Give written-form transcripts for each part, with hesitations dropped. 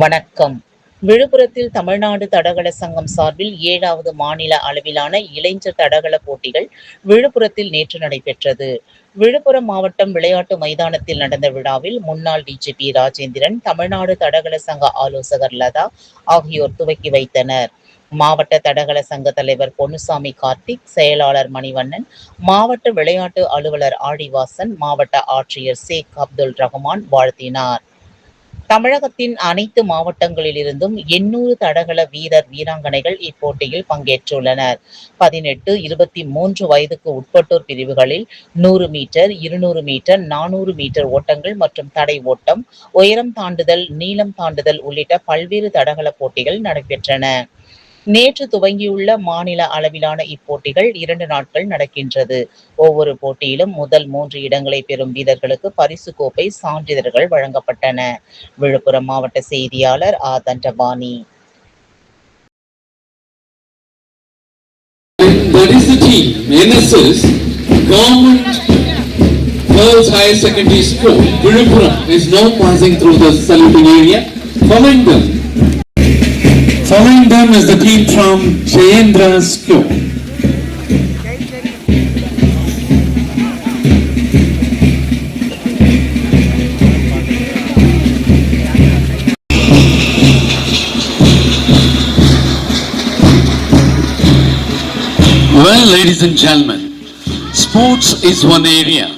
வணக்கம். விழுப்புரத்தில் தமிழ்நாடு தடகள சங்கம் சார்பில் 7வது மாநில அளவிலான இளைஞர் தடகள போட்டிகள் விழுப்புரத்தில் நேற்று நடைபெற்றது. விழுப்புரம் மாவட்டம் விளையாட்டு மைதானத்தில் நடந்த விழாவில் முன்னாள் டிஜிபி ராஜேந்திரன், தமிழ்நாடு தடகள சங்க ஆலோசகர் லதா ஆகியோர் துவக்கி வைத்தனர். மாவட்ட தடகள சங்க தலைவர் பொன்னுசாமி கார்த்திக், செயலாளர் மணிவண்ணன், மாவட்ட விளையாட்டு அலுவலர் ஆழிவாசன், மாவட்ட ஆட்சியர் சேக் அப்துல் ரகுமான் வாழ்த்தினார். தமிழகத்தின் அனைத்து மாவட்டங்களிலிருந்தும் 800 தடகள வீரர், வீராங்கனைகள் இப்போட்டியில் பங்கேற்றுள்ளனர். 18, 23 வயதுக்கு உட்பட்டோர் பிரிவுகளில் 100 மீட்டர், 200 மீட்டர், 400 மீட்டர் ஓட்டங்கள் மற்றும் தடை ஓட்டம், உயரம் தாண்டுதல், நீளம் தாண்டுதல் உள்ளிட்ட பல்வேறு தடகள போட்டிகள் நடைபெற்றன. நேற்று துவங்கியுள்ள மாநில அளவிலான இப்போட்டிகள் 2 நாட்கள் நடக்கின்றது. ஒவ்வொரு போட்டியிலும் முதல் 3 இடங்களை பெறும் வீரர்களுக்கு பரிசு கோப்பை, சான்றிதழ்கள் வழங்கப்பட்டன. விழுப்புரம் மாவட்ட செய்தியாளர் ஆ. Dandapani. That is the team. NSS Government Girls Higher Secondary School Vilupuram is now passing through the saluting area. Following them is the team from Jayendra School. Well, ladies and gentlemen, sports is one area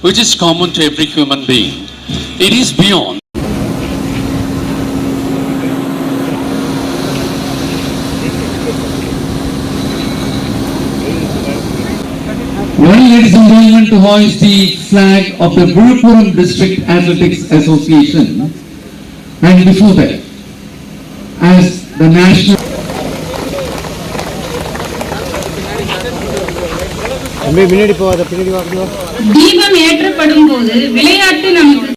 which is common to every human being. It is beyond. Well, ladies and gentlemen, to hoist the flag of the Vilupuram District Athletics Association, and before that, as the national தீபம் ஏற்றப்படும் போது விளையாட்டு நமக்கு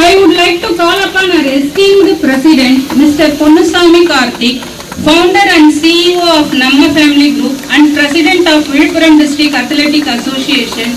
I would like to call upon our esteemed President, Mr. Ponnusamy Karthik, founder and CEO of Namma Family Group and President of Vilupuram District Athletic Association.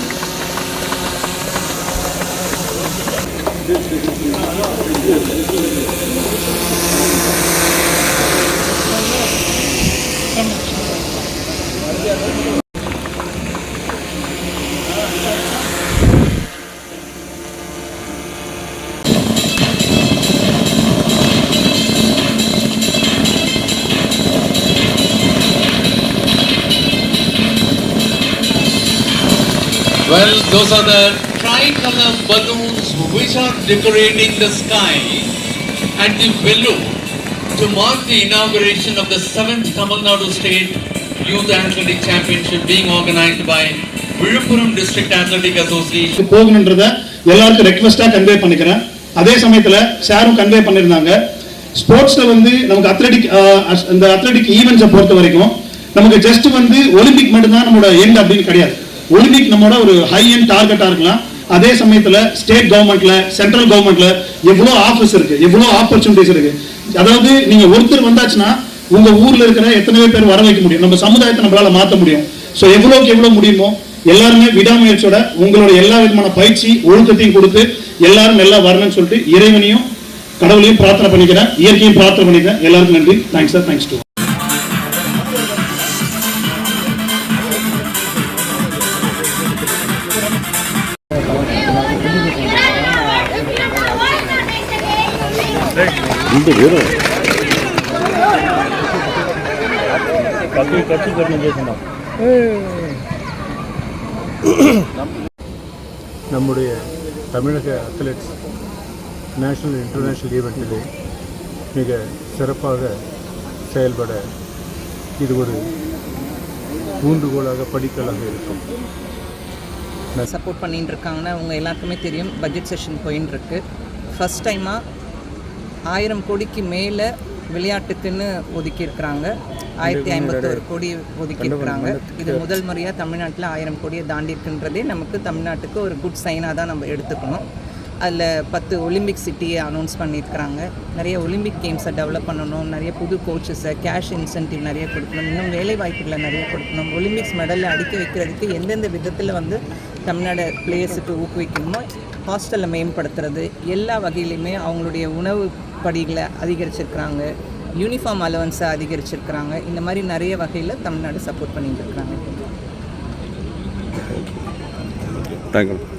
Well, those are the tricolor balloons which are decorating the sky at the Vellore to mark the inauguration of the 7th Tamil Nadu State Youth Athletic Championship being organized by Vilupuram District Athletic Association. போகணும்ன்றத எல்லாருக்கும் ரெக்வெஸ்டா convey பண்ணிக்கிறேன். அதே சமயத்துல சாரும் convey பண்ணிருந்தாங்க. ஸ்போர்ட்ஸ்ல நமக்கு athletic ஈவென்ட்ஸை பொறுத்த வரைக்கும் நமக்கு ஜஸ்ட் ஒலிம்பிக் மட்டும் தான் நம்மளோட எண்ட் அப்படின்னு கிடையாது. ஒலிம்பிக் நம்மளோட ஒரு ஹை எண்ட் டார்கெட்டா இருக்கலாம். அதே சமயத்துல ஸ்டேட் கவர்மெண்ட்ல, சென்ட்ரல் கவர்மெண்ட்ல எவ்வளவு ஆஃபர்ஸ் இருக்கு, எவ்வளவு ஆப்பர்ச்சுனிட்டிஸ் இருக்கு. அதாவது நீங்க ஒருத்தர் வந்தாச்சுன்னா உங்க ஊர்ல இருக்கிற எத்தனையோ பேர் வர வைக்க முடியும், நம்ம சமுதாயத்தை நம்மளால மாற்ற முடியும். ஸோ எவ்வளவுக்கு எவ்வளவு முடியுமோ எல்லாருமே விடாமுயற்சியோட உங்களோட எல்லா விதமான பயிற்சி ஒழுக்கத்தையும் கொடுத்து எல்லாரும் நல்லா வரணும்னு சொல்லிட்டு இறைவனையும் கடவுளையும் பிரார்த்தனை பண்ணிக்கிறேன், இயற்கையும் பிரார்த்தனை பண்ணிக்கிறேன். எல்லாருக்கும் நன்றி. Thanks sir. தேங்க்ஸ் டு நம்முடைய தமிழக அத்லெட்ஸ் நேஷனல் இன்டர்நேஷ்னல் ஈவெண்ட்டிலே மிக சிறப்பாக செயல்பட இது ஒரு ஊன்றுகோலாக படிக்கலாக இருக்கும். சப்போர்ட் பண்ணிட்டு இருக்காங்கன்னா அவங்க எல்லாருக்குமே தெரியும். பட்ஜெட் செஷன் போயின்னு இருக்கு. ஃபஸ்ட் டைமாக 1000 கோடிக்கு மேலே விளையாட்டுக்குன்னு ஒதுக்கியிருக்கிறாங்க. 1051 கோடி ஒதுக்கியிருக்கிறாங்க. இது முதல் முறையாக தமிழ்நாட்டில் 1000 கோடியை தாண்டி இருக்குன்றதே நமக்கு தமிழ்நாட்டுக்கு ஒரு குட் சைனாக தான் நம்ம எடுத்துக்கணும். அதில் 10 ஒலிம்பிக் சிட்டியை அனௌன்ஸ் பண்ணியிருக்கிறாங்க. நிறைய ஒலிம்பிக் கேம்ஸை டெவலப் பண்ணணும், நிறைய புது கோச்சஸை, கேஷ் இன்சென்டிவ் நிறைய கொடுக்கணும், இன்னும் வேலை வாய்ப்புகளை நிறைய கொடுக்கணும், ஒலிம்பிக்ஸ் மெடலில் அடிக்க வைக்கிறதுக்கு எந்தெந்த விதத்தில் வந்து தமிழ்நாடு பிளேயர்ஸுக்கு ஊக்குவிக்கணுமோ, ஹாஸ்டலை மேம்படுத்துறது, எல்லா வகையிலையுமே அவங்களுடைய உணவு படிகளை அதிகரிச்சிருக்கிறாங்க, யூனிஃபார்ம் அலவன்ஸை அதிகரிச்சிருக்கிறாங்க. இந்த மாதிரி நிறைய வகையில் தமிழ்நாடு சப்போர்ட் பண்ணிட்டு இருக்கிறாங்க. தேங்க்யூ.